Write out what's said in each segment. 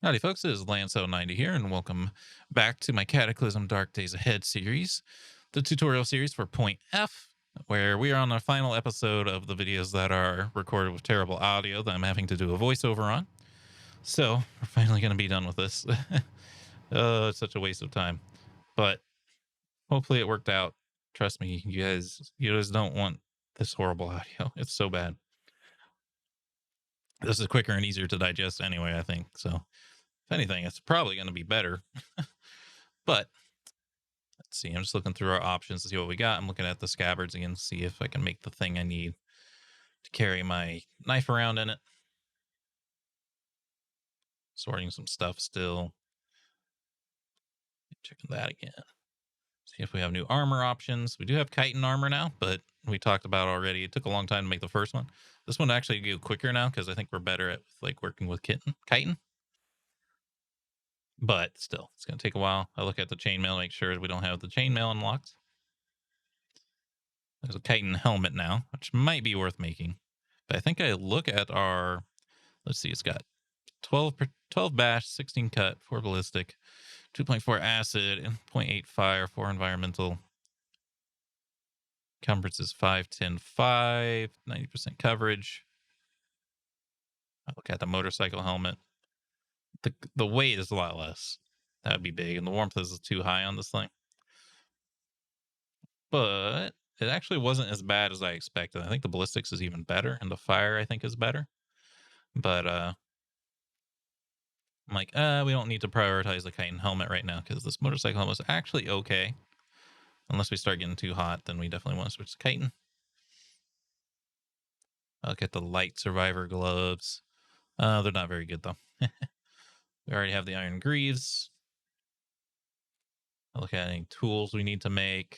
Howdy, folks. It is Lanso90 here, and welcome back to my Cataclysm Dark Days Ahead series, the tutorial series for Point F, where we are on our final episode of the videos that are recorded with terrible audio that I'm having to do a voiceover on. So, we're finally going to be done with this. It's such a waste of time. But hopefully it worked out. Trust me, you guys don't want this horrible audio. It's so bad. This is quicker and easier to digest anyway, I think. So, if anything, it's probably going to be better. But let's see. I'm just looking through our options to see what we got. I'm looking at the scabbards again to see if I can make the thing I need to carry my knife around in it. Sorting some stuff still. Checking that again. See if we have new armor options. We do have chitin armor now, but we talked about already. It took a long time to make the first one. This one actually go quicker now because I think we're better at like working with chitin. But still, it's going to take a while. I look at the chainmail, make sure we don't have the chainmail unlocked. There's a chitin helmet now, which might be worth making. But I think I look at our, let's see, it's got 12 bash, 16 cut, 4 ballistic, 2.4 acid, and 0.8 fire, 4 environmental. Encumbrance is 5, 10, 5, 90% coverage. I look at the motorcycle helmet. The weight is a lot less. That would be big, and the warmth is too high on this thing. But it actually wasn't as bad as I expected. I think the ballistics is even better, and the fire I think is better. But I'm like, we don't need to prioritize the chitin helmet right now because this motorcycle helmet is actually okay. Unless we start getting too hot, then we definitely want to switch to chitin. I look at the light survivor gloves. They're not very good though. We already have the iron greaves. I look at any tools we need to make.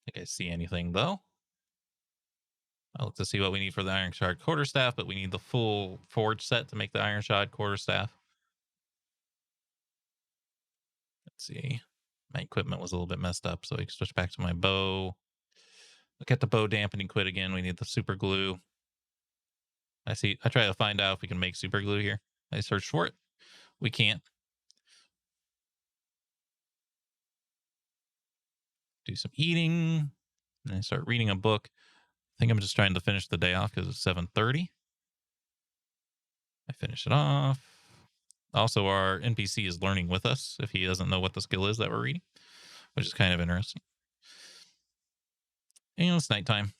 I think I see anything though. I look to see what we need for the iron shard quarterstaff, but we need the full forge set to make the iron shard quarterstaff. Let's see. My equipment was a little bit messed up, so I can switch back to my bow. Look at the bow dampening quid again. We need the super glue. I try to find out if we can make super glue here. I searched for it. We can't. Do some eating. And I start reading a book. I think I'm just trying to finish the day off because it's 7:30. I finish it off. Also, our NPC is learning with us if he doesn't know what the skill is that we're reading, which is kind of interesting. And it's nighttime.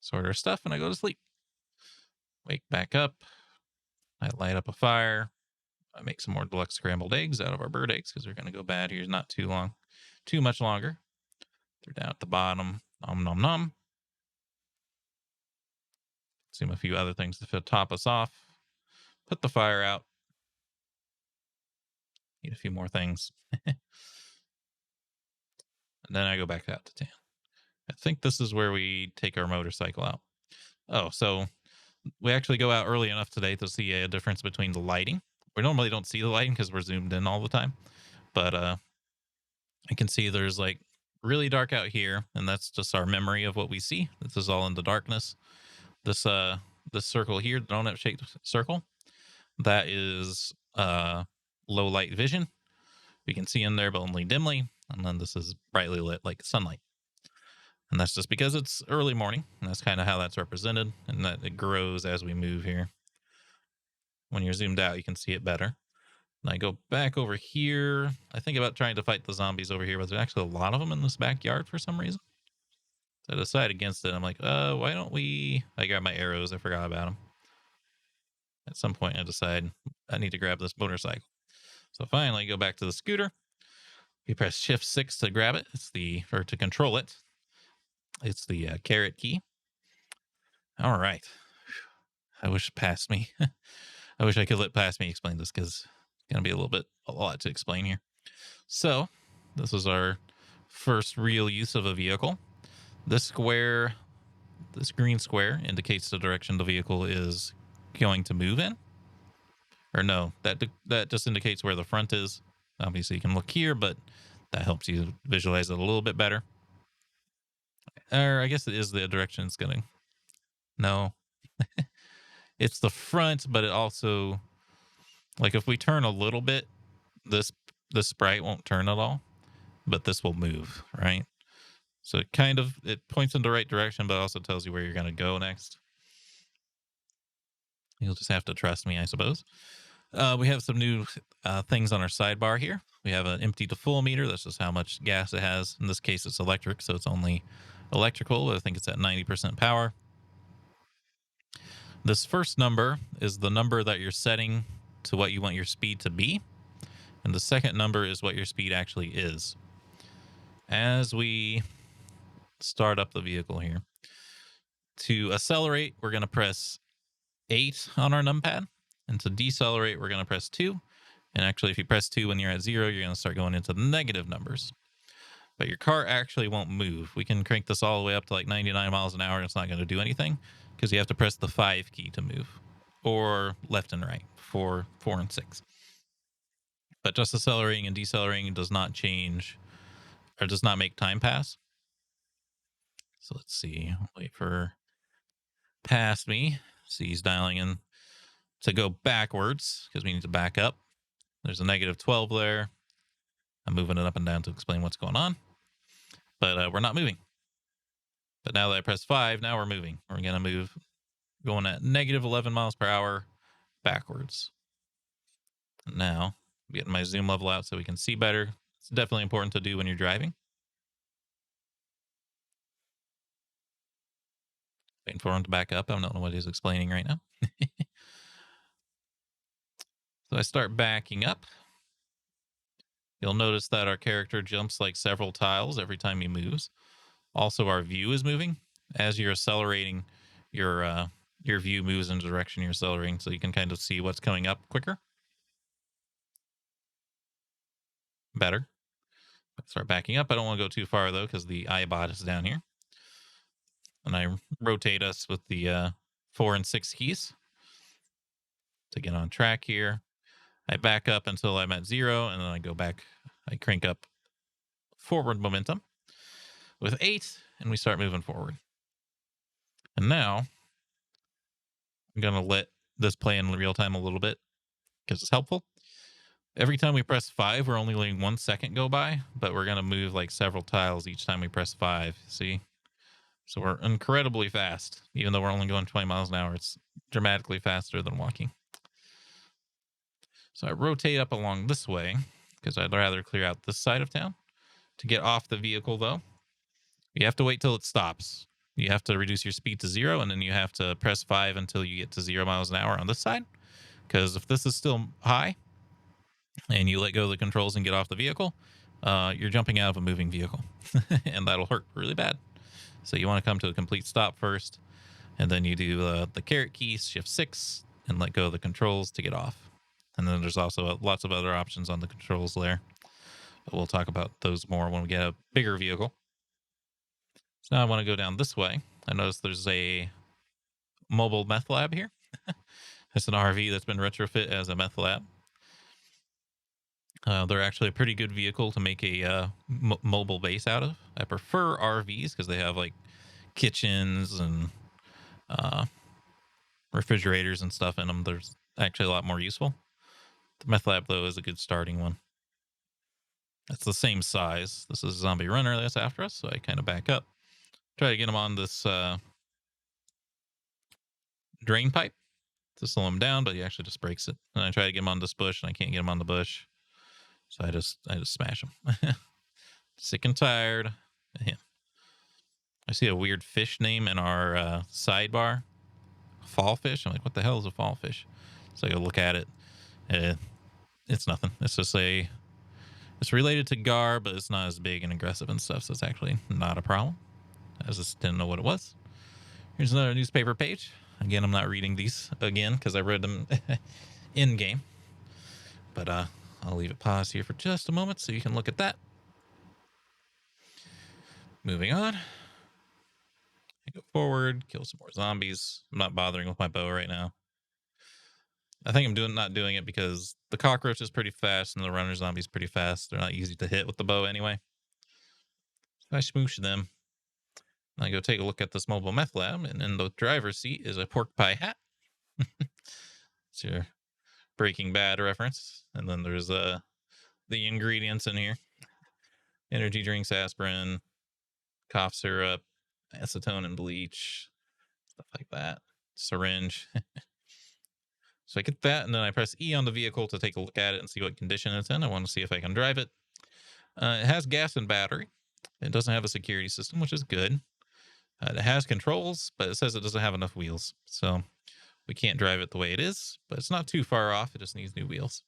Sort our stuff, and I go to sleep. Wake back up. I light up a fire. I make some more deluxe scrambled eggs out of our bird eggs because they're going to go bad here not too much longer. They're down at the bottom. Nom nom nom. Consume a few other things to top us off. Put the fire out. Eat a few more things. And then I go back out to town. I think this is where we take our motorcycle out. Oh, so we actually go out early enough today to see a difference between the lighting. We normally don't see the lighting because we're zoomed in all the time. But I can see there's like really dark out here, and that's just our memory of what we see. This is all in the darkness. This circle here, the donut shaped circle, that is low light vision. We can see in there, but only dimly. And then this is brightly lit like sunlight. And that's just because it's early morning. And that's kind of how that's represented. And that it grows as we move here. When you're zoomed out, you can see it better. And I go back over here. I think about trying to fight the zombies over here, but there's actually a lot of them in this backyard for some reason. So I decide against it. I'm like, why don't we... I grab my arrows. I forgot about them. At some point, I decide I need to grab this motorcycle. So finally, go back to the scooter. You press Shift 6 to grab it. Or to control it. It's the caret key. All right. I wish it passed me. I wish I could let past me explain this because it's going to be a lot to explain here. So this is our first real use of a vehicle. This green square indicates the direction the vehicle is going to move in. Or no, that just indicates where the front is. Obviously you can look here, but that helps you visualize it a little bit better. Or I guess it is the direction it's going. No, It's the front, but it also, like, if we turn a little bit, this sprite won't turn at all, but this will move, right? So it points in the right direction, but also tells you where you're going to go next. You'll just have to trust me, I suppose. We have some new things on our sidebar here. We have an empty to full meter. That's just how much gas it has. In this case, it's electric, so it's only electrical. I think it's at 90% power. This first number is the number that you're setting to what you want your speed to be. And the second number is what your speed actually is. As we start up the vehicle here, to accelerate, we're going to press 8 on our numpad. And to decelerate, we're going to press 2. And actually, if you press 2 when you're at 0, you're going to start going into the negative numbers. But your car actually won't move. We can crank this all the way up to like 99 miles an hour, and it's not going to do anything because you have to press the 5 key to move, or left and right for 4 and 6. But just accelerating and decelerating does not change, or does not make time pass. So let's see. Wait for past me. See, he's dialing in to go backwards because we need to back up. There's a negative 12 there. I'm moving it up and down to explain what's going on. But we're not moving. But now that I press 5, now we're moving. We're going to move going at negative 11 miles per hour backwards. Now, getting my zoom level out so we can see better. It's definitely important to do when you're driving. Waiting for him to back up. I don't know what he's explaining right now. So I start backing up. You'll notice that our character jumps like several tiles every time he moves. Also, our view is moving. As you're accelerating, your view moves in the direction you're accelerating, so you can kind of see what's coming up quicker. Better. Start backing up. I don't want to go too far, though, because the iBot is down here. And I rotate us with the 4 and 6 keys to get on track here. I back up until I'm at 0, and then I go back. I crank up forward momentum with 8, and we start moving forward. And now I'm going to let this play in real time a little bit because it's helpful. Every time we press 5, we're only letting 1 second go by, but we're going to move like several tiles each time we press 5. See? So we're incredibly fast. Even though we're only going 20 miles an hour, it's dramatically faster than walking. So I rotate up along this way because I'd rather clear out this side of town. To get off the vehicle, though, you have to wait till it stops. You have to reduce your speed to 0, and then you have to press 5 until you get to 0 miles an hour on this side. Because if this is still high and you let go of the controls and get off the vehicle, you're jumping out of a moving vehicle. And that'll hurt really bad. So you want to come to a complete stop first, and then you do the caret key, shift 6, and let go of the controls to get off. And then there's also lots of other options on the controls there. But we'll talk about those more when we get a bigger vehicle. So now I want to go down this way. I notice there's a mobile meth lab here. It's an RV that's been retrofit as a meth lab. They're actually a pretty good vehicle to make a mobile base out of. I prefer RVs because they have like kitchens and refrigerators and stuff in them. There's actually a lot more useful. The meth lab, though, is a good starting one. It's the same size. This is a zombie runner that's after us, so I kind of back up. Try to get him on this drain pipe to slow him down, but he actually just breaks it. And I try to get him on this bush, and I can't get him on the bush. So I just smash him. Sick and tired of him. I see a weird fish name in our sidebar. Fall fish. I'm like, what the hell is a fall fish? So I go look at it. It's nothing. It's just it's related to gar, but it's not as big and aggressive and stuff, so it's actually not a problem. I just didn't know what it was. Here's another newspaper page. Again, I'm not reading these again because I read them in game. But I'll leave it paused here for just a moment so you can look at that. Moving on. I go forward, kill some more zombies. I'm not bothering with my bow right now. I think I'm not doing it because the cockroach is pretty fast and the runner zombie's pretty fast. They're not easy to hit with the bow anyway. So I smoosh them. I go take a look at this mobile meth lab, and in the driver's seat is a pork pie hat. It's your Breaking Bad reference. And then there's the ingredients in here: energy drinks, aspirin, cough syrup, acetone and bleach, stuff like that. Syringe. So I get that, and then I press E on the vehicle to take a look at it and see what condition it's in. I want to see if I can drive it. It has gas and battery. It doesn't have a security system, which is good. It has controls, but it says it doesn't have enough wheels. So we can't drive it the way it is, but it's not too far off. It just needs new wheels.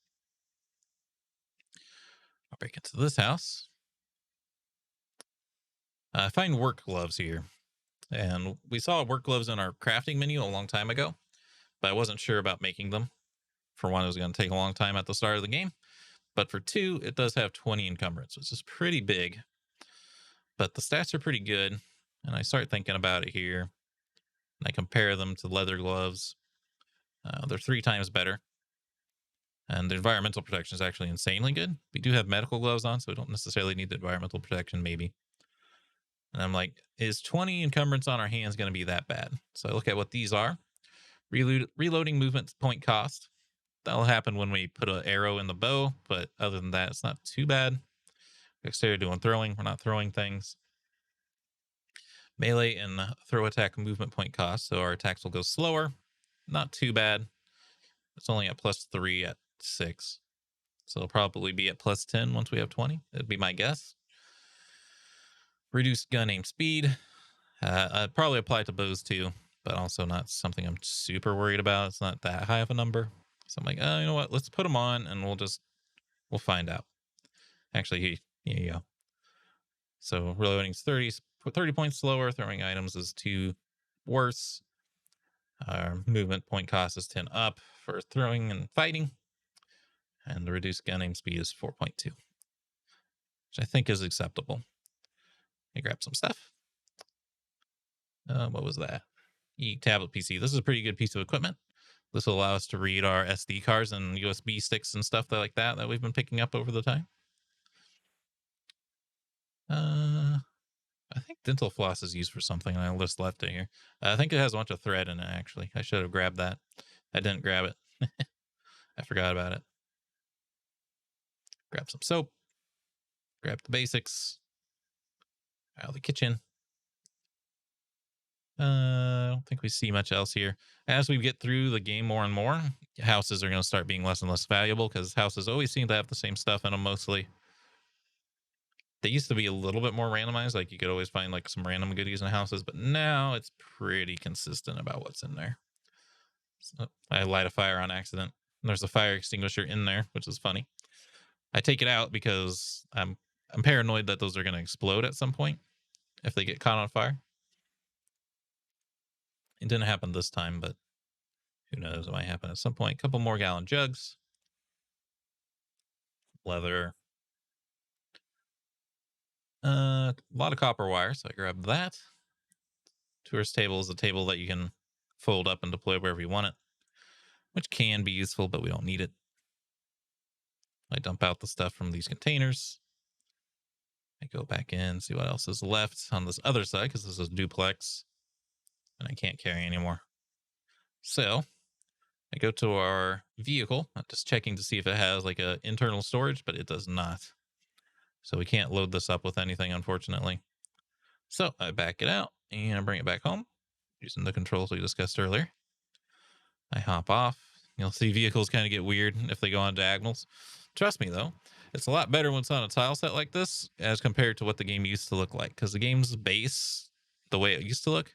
I'll break into this house. I find work gloves here. And we saw work gloves in our crafting menu a long time ago, but I wasn't sure about making them. For one, it was going to take a long time at the start of the game. But for two, it does have 20 encumbrance, which is pretty big. But the stats are pretty good. And I start thinking about it here. And I compare them to leather gloves. They're 3 times better. And the environmental protection is actually insanely good. We do have medical gloves on, so we don't necessarily need the environmental protection, maybe. And I'm like, is 20 encumbrance on our hands going to be that bad? So I look at what these are. Reloading movement point cost. That'll happen when we put an arrow in the bow, but other than that, it's not too bad. Dexterity doing throwing. We're not throwing things. Melee and throw attack movement point cost, so our attacks will go slower. Not too bad. It's only at +3 at 6. So it'll probably be at +10 once we have 20. That'd be my guess. Reduced gun aim speed. I'd probably apply to bows too, but also not something I'm super worried about. It's not that high of a number. So I'm like, oh, you know what? Let's put them on and we'll find out. Actually, here you go. So reloading is 30 points slower. Throwing items is 2 worse. Our movement point cost is 10 up for throwing and fighting. And the reduced gun aim speed is 4.2, which I think is acceptable. I grab some stuff. What was that? Tablet PC. This is a pretty good piece of equipment. This will allow us to read our SD cards and USB sticks and stuff like that we've been picking up over the time. I think dental floss is used for something, and I just left it here. I think it has a bunch of thread in it, actually. I should have grabbed that. I didn't grab it. I forgot about it. Grab some soap. Grab the basics. Out of the kitchen. I don't think we see much else here. As we get through the game more and more, houses are going to start being less and less valuable because houses always seem to have the same stuff in them mostly. They used to be a little bit more randomized. Like you could always find like some random goodies in houses, but now it's pretty consistent about what's in there. So I light a fire on accident. There's a fire extinguisher in there, which is funny. I take it out because I'm paranoid that those are going to explode at some point if they get caught on fire. It didn't happen this time, but who knows? It might happen at some point. A couple more gallon jugs. Leather. A lot of copper wire, so I grabbed that. Tourist table is a table that you can fold up and deploy wherever you want it, which can be useful, but we don't need it. I dump out the stuff from these containers. I go back in, see what else is left on this other side, because this is a duplex, and I can't carry anymore. So I go to our vehicle, just checking to see if it has like a internal storage, but it does not. So we can't load this up with anything, unfortunately. So I back it out and I bring it back home using the controls we discussed earlier. I hop off. You'll see vehicles kind of get weird if they go on diagonals. Trust me, though, it's a lot better when it's on a tile set like this as compared to what the game used to look like. Because the game's base, the way it used to look,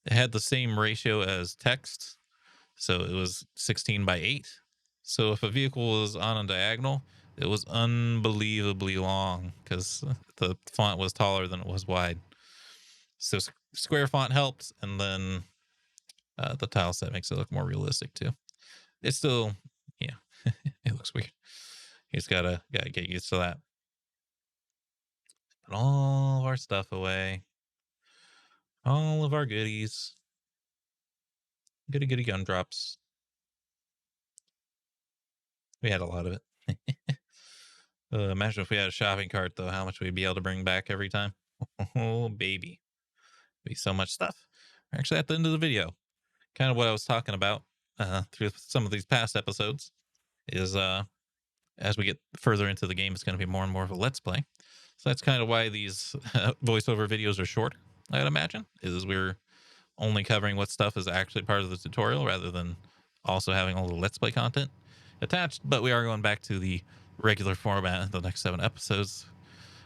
it had the same ratio as text. So it was 16:8. So if a vehicle was on a diagonal, it was unbelievably long because the font was taller than it was wide. So square font helps, and then the tile set makes it look more realistic too. It's still, yeah, it looks weird. You just gotta get used to that. Put all of our stuff away. All of our goodies. Goody gumdrops. We had a lot of it. Imagine if we had a shopping cart, though, how much we'd be able to bring back every time. Oh, baby. Be so much stuff. We're actually at the end of the video. Kind of what I was talking about through some of these past episodes is as we get further into the game, it's going to be more and more of a let's play. So that's kind of why these voiceover videos are short, I'd imagine, is we're only covering what stuff is actually part of the tutorial rather than also having all the let's play content attached. But we are going back to the regular format in the next 7 episodes.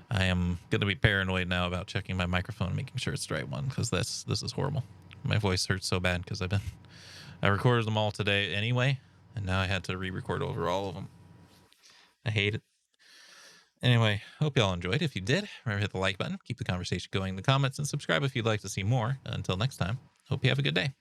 I am going to be paranoid now about checking my microphone and making sure it's the right one, because this is horrible. My voice hurts so bad because I recorded them all today anyway, and now I had to re-record over all of them. I hate it. Anyway, hope y'all enjoyed. If you did, remember to hit the like button, keep the conversation going in the comments, and subscribe if you'd like to see more. Until next time, hope you have a good day.